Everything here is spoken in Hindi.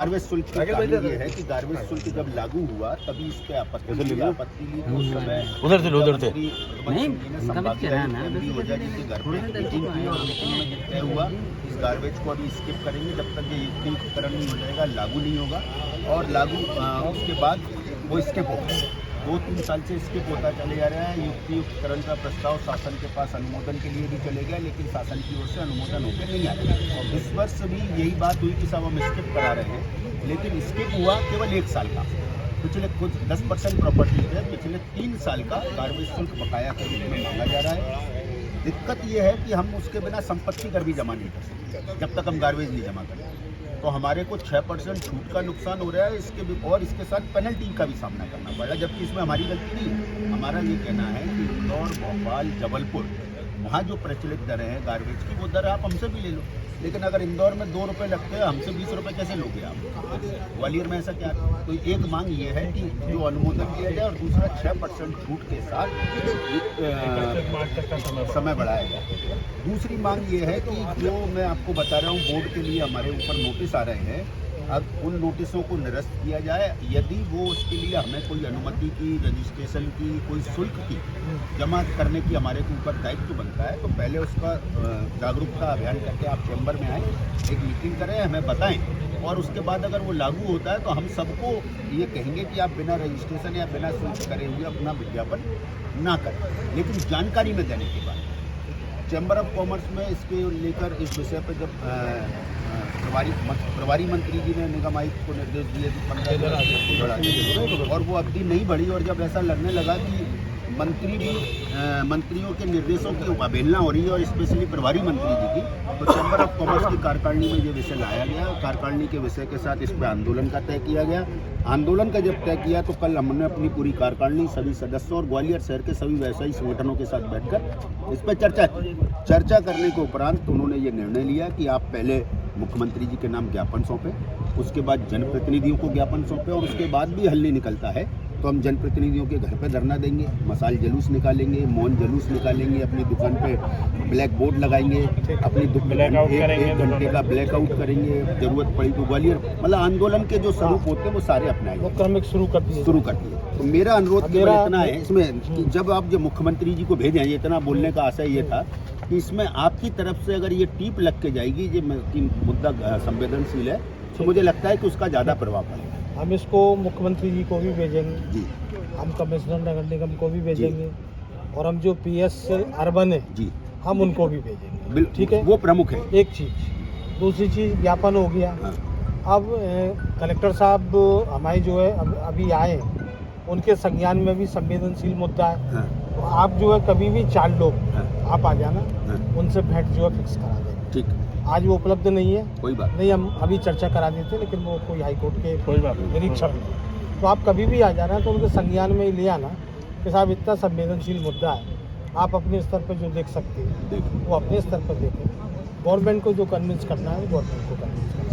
गार्बेज शुल्क की कहानी ये है कि गार्बेज शुल्क जब लागू हुआ तभी इस पे आपत्ति ली थी। उस समय उधर से नहीं ओझा जी के घर पे मीटिंग की और मीटिंग में ये तय हुआ इस गार्बेज को अभी स्किप करेंगे जब तक ये युक्तिकरण नहीं हो जाएगा, लागू नहीं होगा। और लागू उसके बाद वो स्किप होगा। 2-3 साल से स्किप होता चले जा रहा है। युक्तिकरण का प्रस्ताव शासन के पास अनुमोदन के लिए भी चले गया, लेकिन शासन की ओर से अनुमोदन होकर नहीं आया। और इस वर्ष भी यही बात हुई कि साहब हम स्किप करा रहे हैं, लेकिन स्किप हुआ केवल 1 साल का। पिछले कुछ 10% प्रॉपर्टी पे पिछले 3 साल का गार्बेज शुल्क बकाया के रूप में मांगा जा रहा है। दिक्कत ये है कि हम उसके बिना संपत्ति कर भी जमा नहीं कर सकते जब तक हम गार्बेज नहीं जमा करें। तो हमारे को 6% छूट का नुकसान हो रहा है और इसके साथ पेनल्टी का भी सामना करना पड़ रहा है, जबकि इसमें हमारी गलती नहीं है। हमारा ये कहना है कि इंदौर, भोपाल, जबलपुर वहाँ जो प्रचलित दरें हैं गार्बेज की, वो दर आप हमसे भी ले लो। लेकिन अगर इंदौर में 2 रुपये लगते हैं, हमसे 20 रुपये कैसे लोगे आप? ग्वालियर में ऐसा क्या? तो एक मांग ये है कि जो अनुमोदन किया जाए और दूसरा 6% छूट के साथ समय बढ़ाया जाए। दूसरी मांग ये है कि जो मैं आपको बता रहा हूँ, बोर्ड के लिए हमारे ऊपर नोटिस आ रहे हैं, अब उन नोटिसों को निरस्त किया जाए। यदि वो उसके लिए हमें कोई अनुमति की, रजिस्ट्रेशन की, कोई शुल्क की जमा करने की हमारे के ऊपर दायित्व बनता है, तो पहले उसका जागरूकता अभियान करके आप चैम्बर में आएँ, एक मीटिंग करें, हमें बताएं, और उसके बाद अगर वो लागू होता है तो हम सबको ये कहेंगे कि आप बिना रजिस्ट्रेशन या बिना शुल्क करे हुए अपना विज्ञापन ना करें, लेकिन जानकारी में देने के बाद। चैम्बर ऑफ कॉमर्स में इसके लेकर इस विषय पर जब प्रभारी मंत्री जी ने निगम आयुक्त को निर्देश दिए कि 15 दिन बढ़ा, और वो अवधि नहीं बढ़ी। और जब ऐसा लगने लगा कि मंत्रियों के निर्देशों की अवहेलना हो रही है, और स्पेशली प्रभारी मंत्री जी की, तो चैम्बर ऑफ कॉमर्स की कार्यकारिणी में ये विषय लाया गया। कार्यकारिणी के विषय के साथ इस पर आंदोलन का तय किया गया। आंदोलन का जब तय किया तो कल हमने अपनी पूरी कार्यकारिणी, सभी सदस्यों और ग्वालियर शहर के सभी व्यवसायी संगठनों के साथ बैठकर इस पर चर्चा करने के उपरांत उन्होंने ये निर्णय लिया कि आप पहले मुख्यमंत्री जी के नाम ज्ञापन सौंपें, उसके बाद जनप्रतिनिधियों को ज्ञापन सौंपें, और उसके बाद भी हल नहीं निकलता है तो हम जनप्रतिनिधियों के घर पे धरना देंगे, मसाल जुलूस निकालेंगे, मौन जुलूस निकालेंगे, अपनी दुकान पे ब्लैक बोर्ड लगाएंगे, अपनी दुकान एक घंटे का ब्लैकआउट करेंगे, जरूरत पड़ी तो ग्वालियर, मतलब आंदोलन के जो स्वरूप होते हैं वो सारे अपनाएंगे, क्रमिक शुरू करती है। तो मेरा अनुरोध केवल इतना है इसमें कि जब आप जो मुख्यमंत्री जी को भेजें, ये इतना बोलने का आशय ये था कि इसमें आपकी तरफ से अगर ये टीप लग के जाएगी, जो मुद्दा संवेदनशील है, तो मुझे लगता है कि उसका ज़्यादा प्रभाव पड़ेगा। हम इसको मुख्यमंत्री जी को भी भेजेंगे जी, हम कमिश्नर नगर निगम को भी भेजेंगे, और हम जो PS अर्बन है जी, हम उनको भी भेजेंगे। ठीक है, वो प्रमुख है। एक चीज़। दूसरी चीज़, ज्ञापन हो गया। हाँ। अब कलेक्टर साहब हमारे जो है अभी आए, उनके संज्ञान में भी संवेदनशील मुद्दा है। हाँ। तो आप जो है कभी भी 4 लोग आप आ जाना, उनसे भेंट जो है फिक्स करा दें। ठीक, आज वो उपलब्ध नहीं है, कोई बात नहीं, हम अभी चर्चा करा देते, लेकिन वो कोई हाईकोर्ट के कोई बात निरीक्षण, तो आप कभी भी आ जाना, तो उनके संज्ञान में ले आना कि साहब इतना संवेदनशील मुद्दा है, आप अपने स्तर पर जो देख सकते हैं वो अपने स्तर पर देखें। गवर्नमेंट को जो कन्विंस करना है, गवर्नमेंट को कन्विंस करना है।